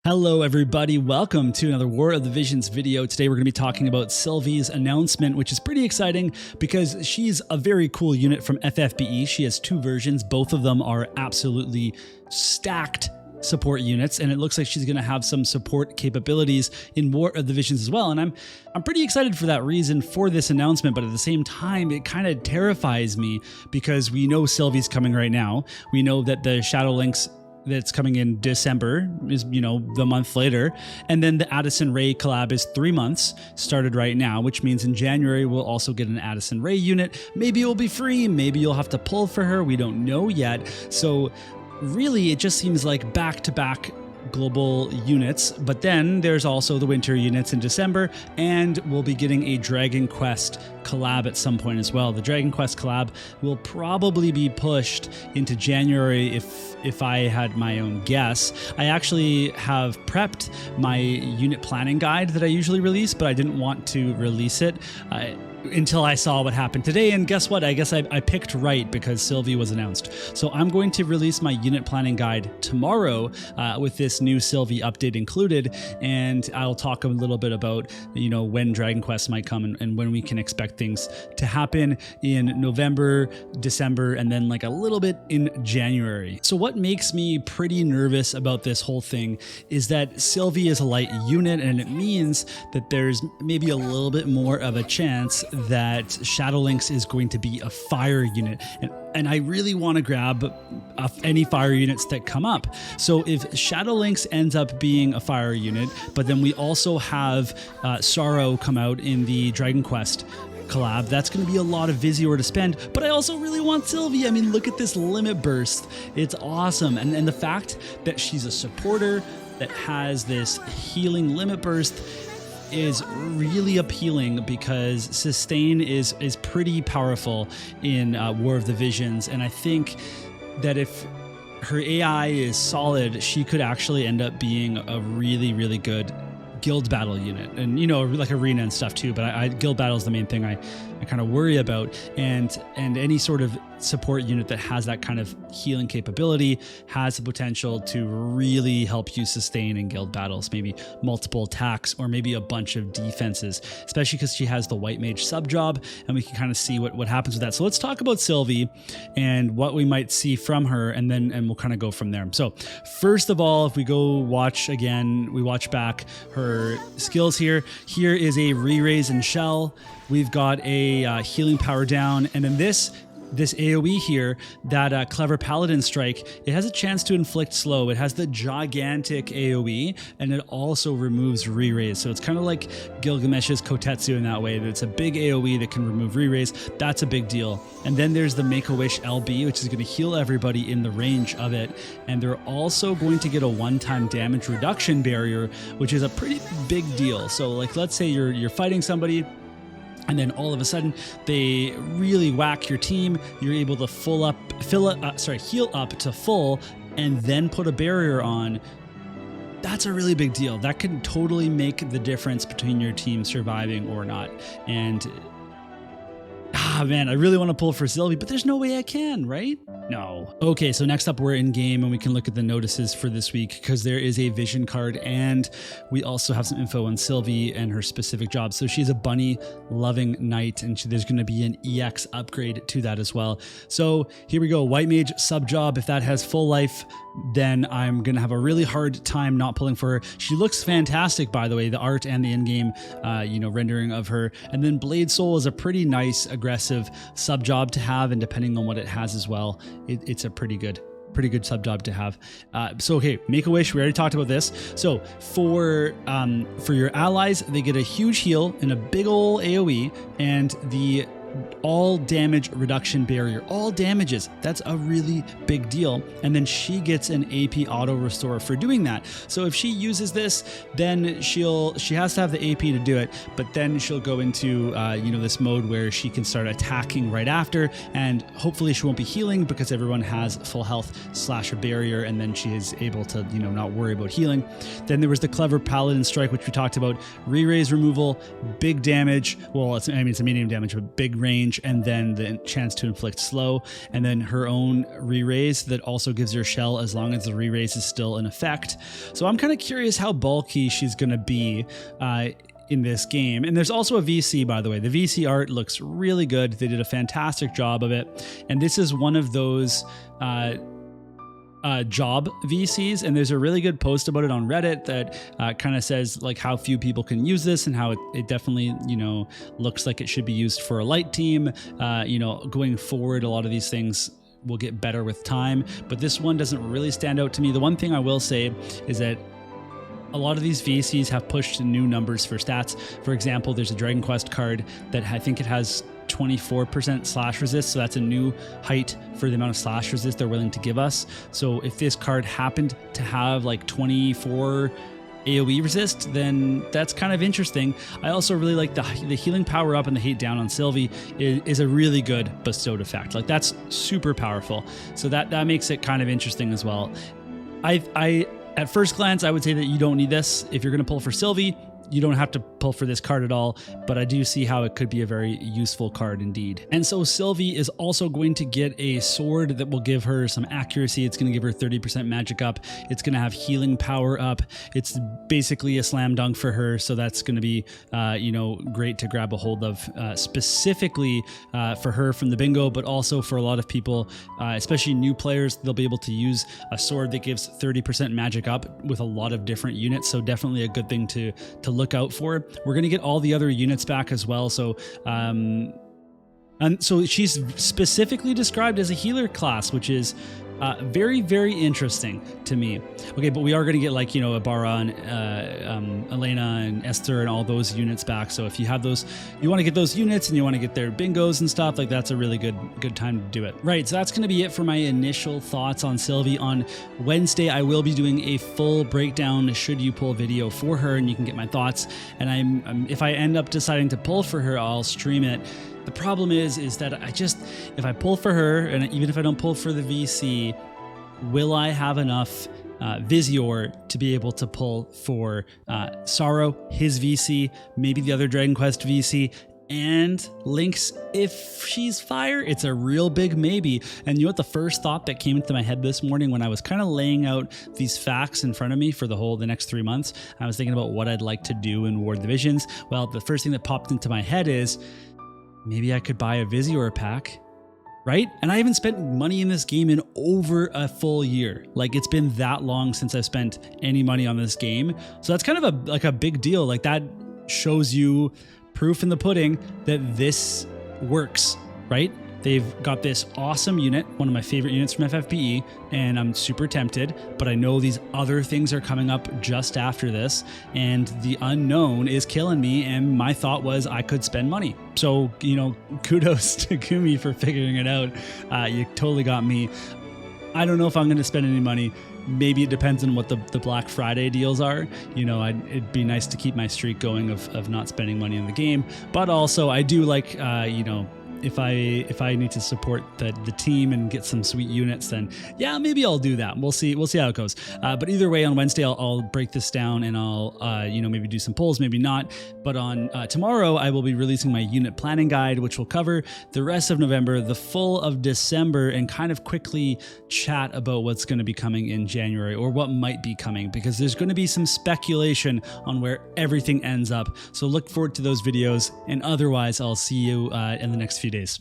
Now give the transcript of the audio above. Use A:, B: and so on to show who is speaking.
A: Hello everybody, welcome to another War of the Visions video. Today we're going to be talking about Sylvie's announcement, which is pretty exciting because she's a very cool unit from FFBE. She has two versions, both of them are absolutely stacked support units, and it looks like she's going to have some support capabilities in War of the Visions as well. And I'm pretty excited for that reason for this announcement, but at the same time it kind of terrifies me because we know Sylvie's coming right now. We know that the Shadow Links that's coming in December is, the month later. And then the Addison Ray collab is 3 months, started right now, which means in January we'll also get an Addison Ray unit. Maybe it will be free, maybe you'll have to pull for her, we don't know yet. So really it just seems like back-to-back global units, but then there's also the winter units in December, and we'll be getting a Dragon Quest collab at some point as well. The Dragon Quest collab will probably be pushed into January if I had my own guess. I actually have prepped my unit planning guide that I usually release, but I didn't want to release it until I saw what happened today, and guess what? I guess I picked right because Sylvie was announced. So I'm going to release my unit planning guide tomorrow with this new Sylvie update included, and I'll talk a little bit about when Dragon Quest might come and when we can expect things to happen in November, December, and then like a little bit in January. So what makes me pretty nervous about this whole thing is that Sylvie is a light unit, and it means that there's maybe a little bit more of a chance that Shadow Links is going to be a fire unit, and I really want to grab any fire units that come up. So if Shadow Links ends up being a fire unit, but then we also have Sorrow come out in the Dragon Quest collab, that's going to be a lot of Visior to spend, but I also really want Sylvie. I mean, look at this limit burst. It's awesome. And the fact that she's a supporter that has this healing limit burst is really appealing because sustain is pretty powerful in War of the Visions, and I think that if her AI is solid, she could actually end up being a really good guild battle unit, and like arena and stuff too, but guild battle is the main thing I kind of worry about, and any sort of support unit that has that kind of healing capability has the potential to really help you sustain in guild battles, maybe multiple attacks or maybe a bunch of defenses, especially because she has the white mage sub job, and we can kind of see what happens with that. So let's talk about Sylvie and what we might see from her, and we'll kind of go from there. So first of all, if we go watch again, we watch back her skills here. Here is a re-raise and shell. We've got a healing power down, and then this AoE here, that Clever Paladin Strike, it has a chance to inflict slow. It has the gigantic AoE, and it also removes re-raise. So it's kind of like Gilgamesh's Kotetsu in that way, that it's a big AoE that can remove re-raise. That's a big deal. And then there's the Make-A-Wish LB, which is going to heal everybody in the range of it. And they're also going to get a one-time damage reduction barrier, which is a pretty big deal. So like, let's say you're fighting somebody, and then all of a sudden they really whack your team. You're able to heal up to full, and then put a barrier on. That's a really big deal. That can totally make the difference between your team surviving or not. And man, I really want to pull for Sylvie, but there's no way I can, right? No. Okay, so next up we're in game, and we can look at the notices for this week because there is a vision card, and we also have some info on Sylvie and her specific job. So she's a bunny loving knight, and there's going to be an EX upgrade to that as well. So here we go, white mage sub job. If that has full life, then I'm going to have a really hard time not pulling for her. She looks fantastic, by the way, the art and the in-game rendering of her. And then Blade Soul is a pretty nice aggressive sub job to have, and depending on what it has as well, it's a pretty good sub job to have. So okay, Make-A-Wish, we already talked about this. So for your allies, they get a huge heal and a big ol' AoE, and the all damage reduction barrier, all damages. That's a really big deal. And then she gets an AP auto restore for doing that. So if she uses this, then she has to have the AP to do it, but then she'll go into this mode where she can start attacking right after, and hopefully she won't be healing because everyone has full health / a barrier, and then she is able to not worry about healing. Then there was the Clever Paladin Strike, which we talked about. Re-raise removal, big damage. Well, it's a medium damage, but big range, and then the chance to inflict slow, and then her own re-raise that also gives her shell as long as the re-raise is still in effect. So I'm kind of curious how bulky she's going to be in this game. And there's also a VC, by the way. The VC art looks really good. They did a fantastic job of it. And this is one of those job VCs, and there's a really good post about it on Reddit that kind of says like how few people can use this and how it definitely, you know, looks like it should be used for a light team. You know, going forward, a lot of these things will get better with time, but this one doesn't really stand out to me. The one thing I will say is that a lot of these VCs have pushed new numbers for stats. For example, there's a Dragon Quest card that I think it has 24% slash resist, so that's a new height for the amount of slash resist they're willing to give us. So if this card happened to have like 24 AoE resist, then that's kind of interesting. I also really like the healing power up and the hate down on Sylvie is a really good bestowed effect. Like that's super powerful. So that makes it kind of interesting as well. At first glance, I would say that you don't need this. If you're going to pull for Sylvie, you don't have to pull for this card at all, but I do see how it could be a very useful card indeed. And so Sylvie is also going to get a sword that will give her some accuracy. It's going to give her 30% magic up. It's going to have healing power up. It's basically a slam dunk for her, so that's going to be, you know, great to grab a hold of, specifically for her from the bingo, but also for a lot of people, especially new players. They'll be able to use a sword that gives 30% magic up with a lot of different units, so definitely a good thing to look out for. We're going to get all the other units back as well. So, and so she's specifically described as a healer class, which is very, very interesting to me. Okay, but we are going to get like, you know, Ibarra and Elena and Esther and all those units back. So if you have those, you want to get those units and you want to get their bingos and stuff, like that's a really good time to do it. Right, so that's going to be it for my initial thoughts on Sylvie. On Wednesday, I will be doing a full breakdown should you pull video for her, and you can get my thoughts. And if I end up deciding to pull for her, I'll stream it. The problem is that if I pull for her, and even if I don't pull for the VC, will I have enough Visior to be able to pull for Sorrow, his VC, maybe the other Dragon Quest VC, and Lynx if she's fire? It's a real big maybe. And you know what, the first thought that came into my head this morning when I was kind of laying out these facts in front of me for the next 3 months, I was thinking about what I'd like to do in War of the Visions. Well, the first thing that popped into my head is, maybe I could buy a Visior pack, right? And I haven't spent money in this game in over a full year. Like, it's been that long since I've spent any money on this game. So that's kind of a big deal. Like, that shows you proof in the pudding that this works, right? They've got this awesome unit, one of my favorite units from FFBE, and I'm super tempted, but I know these other things are coming up just after this, and the unknown is killing me, and my thought was I could spend money. So, you know, kudos to Kumi for figuring it out. You totally got me. I don't know if I'm going to spend any money. Maybe it depends on what the Black Friday deals are. You know, it'd be nice to keep my streak going of not spending money in the game, but also I do like, you know, if I need to support the team and get some sweet units, then yeah, maybe I'll do that. We'll see how it goes. But either way, on Wednesday I'll break this down and I'll you know, maybe do some polls, maybe not. But on tomorrow I will be releasing my unit planning guide, which will cover the rest of November, the full of December, and kind of quickly chat about what's going to be coming in January, or what might be coming, because there's going to be some speculation on where everything ends up. So look forward to those videos, and otherwise I'll see you in the next few days.